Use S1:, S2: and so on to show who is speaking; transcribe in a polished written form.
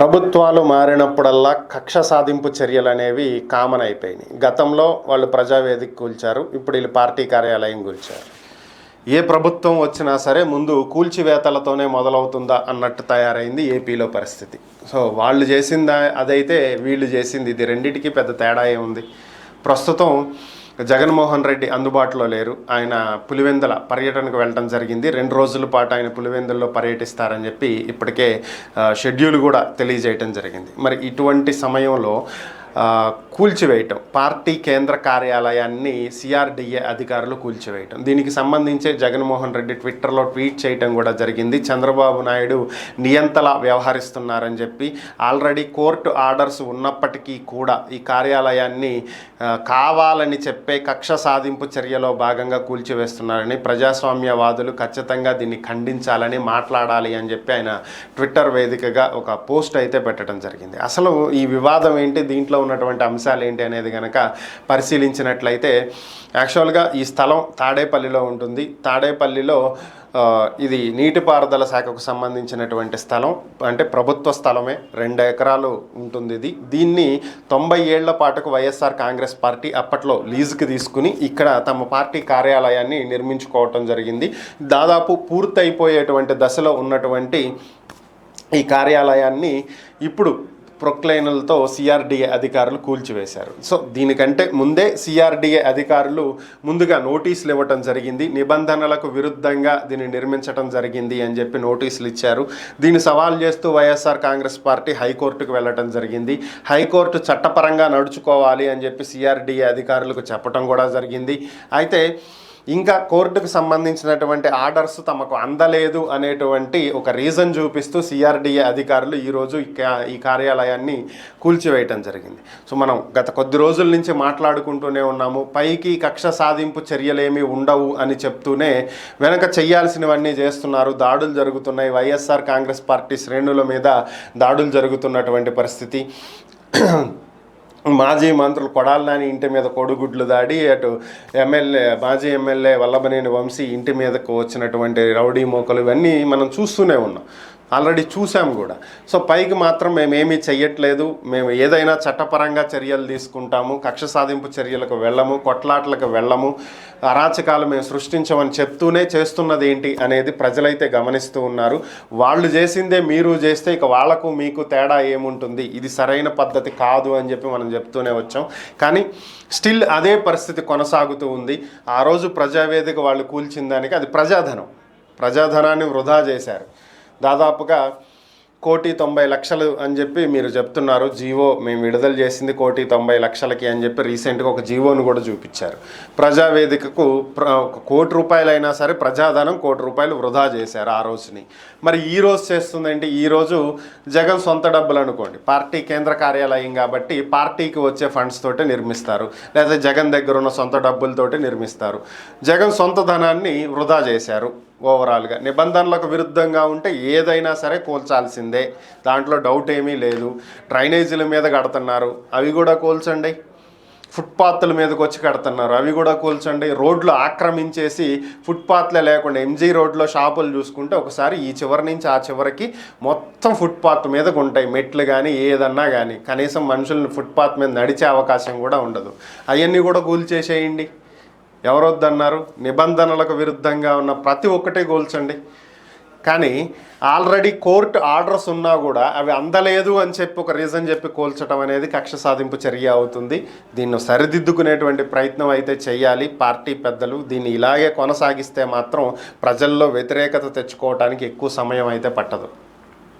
S1: ప్రభుత్వాలు మారినప్పుడల్లా కక్ష సాధింపు చర్యలు అనేవి కామన్ అయిపోయినాయి. గతంలో వాళ్ళు ప్రజావేదిక కూల్చారు, ఇప్పుడు వీళ్ళు పార్టీ కార్యాలయం కూల్చారు. ఏ ప్రభుత్వం వచ్చినా సరే ముందు కూల్చివేతలతోనే మొదలవుతుందా అన్నట్టు తయారైంది ఏపీలో పరిస్థితి. సో వాళ్ళు చేసిందా అదైతే వీళ్ళు చేసింది ఇది, రెండింటికి పెద్ద తేడా ఏముంది? ప్రస్తుతం జగన్మోహన్ రెడ్డి అందుబాటులో లేరు. ఆయన పులివెందుల పర్యటనకు వెళ్ళడం జరిగింది. 2 రోజుల పాటు ఆయన పులివెందుల్లో పర్యటిస్తారని చెప్పి ఇప్పటికే షెడ్యూల్ కూడా తెలియజేయటం జరిగింది. మరి ఇటువంటి సమయంలో కూల్చివేయటం, పార్టీ కేంద్ర కార్యాలయాన్ని సిఆర్డిఏ అధికారులు కూల్చివేయటం, దీనికి సంబంధించి జగన్మోహన్ రెడ్డి ట్విట్టర్లో ట్వీట్ చేయటం కూడా జరిగింది. చంద్రబాబు నాయుడు నియంతలా వ్యవహరిస్తున్నారని చెప్పి, ఆల్రెడీ కోర్టు ఆర్డర్స్ ఉన్నప్పటికీ కూడా ఈ కార్యాలయాన్ని కావాలని చెప్పే కక్ష సాధింపు చర్యలో భాగంగా కూల్చివేస్తున్నారని, ప్రజాస్వామ్యవాదులు ఖచ్చితంగా దీన్ని ఖండించాలని, మాట్లాడాలి అని చెప్పి ఆయన ట్విట్టర్ వేదికగా ఒక పోస్ట్ అయితే పెట్టడం జరిగింది. అసలు ఈ వివాదం ఏంటి, దీంట్లో ఉన్నటువంటి అంశాలు ఏంటి అనేది కనుక పరిశీలించినట్లయితే, యాక్చువల్గా ఈ స్థలం తాడేపల్లిలో ఉంటుంది. తాడేపల్లిలో ఇది నీటిపారుదల శాఖకు సంబంధించినటువంటి స్థలం, అంటే ప్రభుత్వ స్థలమే, 2 ఎకరాలు ఉంటుంది. దీన్ని 90 ఏళ్ల పాటుకు వైఎస్ఆర్ కాంగ్రెస్ పార్టీ అప్పట్లో లీజుకి తీసుకుని ఇక్కడ తమ పార్టీ కార్యాలయాన్ని నిర్మించుకోవటం జరిగింది. దాదాపు పూర్తయిపోయేటువంటి దశలో ఉన్నటువంటి ఈ కార్యాలయాన్ని ఇప్పుడు ప్రొక్లైన్లతో సిఆర్డిఏ అధికారులు కూల్చివేశారు. సో దీనికంటే ముందే సిఆర్డిఏ అధికారులు ముందుగా నోటీసులు ఇవ్వటం జరిగింది. నిబంధనలకు విరుద్ధంగా దీన్ని నిర్మించడం జరిగింది అని చెప్పి నోటీసులు ఇచ్చారు. దీన్ని సవాల్ చేస్తూ వైఎస్ఆర్ కాంగ్రెస్ పార్టీ హైకోర్టుకు వెళ్ళటం జరిగింది. హైకోర్టు చట్టపరంగా నడుచుకోవాలి అని చెప్పి సిఆర్డిఏ అధికారులకు చెప్పడం కూడా జరిగింది. అయితే ఇంకా కోర్టుకు సంబంధించినటువంటి ఆర్డర్స్ తమకు అందలేదు అనేటువంటి ఒక రీజన్ చూపిస్తూ సిఆర్డిఏ అధికారులు ఈరోజు ఈ కార్యాలయాన్ని కూల్చివేయటం జరిగింది. సో మనం గత కొద్ది రోజుల నుంచి మాట్లాడుకుంటూనే ఉన్నాము, పైకి కక్ష సాధింపు చర్యలేమీ ఉండవు అని చెప్తూనే వెనక చేయాల్సినవన్నీ చేస్తున్నారు, దాడులు జరుగుతున్నాయి. వైఎస్ఆర్ కాంగ్రెస్ పార్టీ శ్రేణుల మీద దాడులు జరుగుతున్నటువంటి పరిస్థితి. మాజీ మంత్రులు కొడాలి నాని ఇంటి మీద కోడిగుడ్లు దాడి, అటు మాజీ ఎమ్మెల్యే వల్లభనేని వంశీ ఇంటి మీదకు వచ్చినటువంటి రౌడీ మోకలు, ఇవన్నీ మనం చూస్తూనే ఉన్నాం, ఆల్రెడీ చూసాం కూడా. సో పైకి మాత్రం మేమేమీ చెయ్యట్లేదు, మేము ఏదైనా చట్టపరంగా చర్యలు తీసుకుంటాము, కక్ష సాధింపు చర్యలకు వెళ్ళము, కొట్లాట్లకు వెళ్ళము, అరాచకాలు మేము సృష్టించమని చెప్తూనే చేస్తున్నది ఏంటి అనేది ప్రజలైతే గమనిస్తూ ఉన్నారు. వాళ్ళు చేసిందే మీరు చేస్తే ఇక వాళ్లకు మీకు తేడా ఏముంటుంది? ఇది సరైన పద్ధతి కాదు అని చెప్పి మనం చెప్తూనే వచ్చాం. కానీ స్టిల్ అదే పరిస్థితి కొనసాగుతూ ఉంది. ఆ రోజు ప్రజావేదిక వాళ్ళు కూల్చిన దానికి అది ప్రజాధనాన్ని వృధా చేశారు. దాదాపుగా 1,90,00,000 అని చెప్పి మీరు చెప్తున్నారు. జీవో మేము విడుదల చేసింది 1,90,00,000కి అని చెప్పి రీసెంట్గా ఒక జీవోను కూడా చూపించారు. ప్రజావేదికకు ₹1,00,00,000 అయినా సరే ప్రజాధనం ₹1,00,00,000 వృధా చేశారు ఆ రోజుని. మరి ఈరోజు చేస్తుందంటే, ఈరోజు జగన్ సొంత డబ్బులు అనుకోండి, పార్టీ కేంద్ర కార్యాలయం కాబట్టి పార్టీకి వచ్చే ఫండ్స్ తోటి నిర్మిస్తారు, లేదా జగన్ దగ్గర ఉన్న సొంత డబ్బులతోటి నిర్మిస్తారు. జగన్ సొంత ధనాన్ని వృధా చేశారు. ఓవరాల్గా నిబంధనలకు విరుద్ధంగా ఉంటే ఏదైనా సరే కూల్చాల్సిందే, దాంట్లో డౌట్ ఏమీ లేదు. డ్రైనేజీల మీద కడుతున్నారు, అవి కూడా కూల్చండి. ఫుట్పాత్ల మీదకి వచ్చి కడుతున్నారు, అవి కూడా కూల్చండి. రోడ్లు ఆక్రమించేసి ఫుట్పాత్లే లేకుండా ఎంజీ రోడ్లో షాపులు చూసుకుంటే ఒకసారి ఈ చివరి నుంచి ఆ చివరికి మొత్తం ఫుట్పాత్ మీదకు ఉంటాయి, మెట్లు కానీ ఏదన్నా కానీ. కనీసం మనుషులను ఫుట్పాత్ మీద నడిచే అవకాశం కూడా ఉండదు. అవన్నీ కూడా కూల్చేసేయండి. ఎవరొద్దన్నారు? నిబంధనలకు విరుద్ధంగా ఉన్న ప్రతి ఒక్కటి కూల్చండి. కానీ ఆల్రెడీ కోర్టు ఆర్డర్స్ ఉన్నా కూడా అవి అందలేదు అని చెప్పి ఒక రీజన్ చెప్పి కూల్చడం అనేది కక్ష సాధింపు చర్య అవుతుంది. దీన్ని సరిదిద్దుకునేటువంటి ప్రయత్నం అయితే చేయాలి పార్టీ పెద్దలు. దీన్ని ఇలాగే కొనసాగిస్తే మాత్రం ప్రజల్లో వ్యతిరేకత తెచ్చుకోవడానికి ఎక్కువ సమయం అయితే పట్టదు.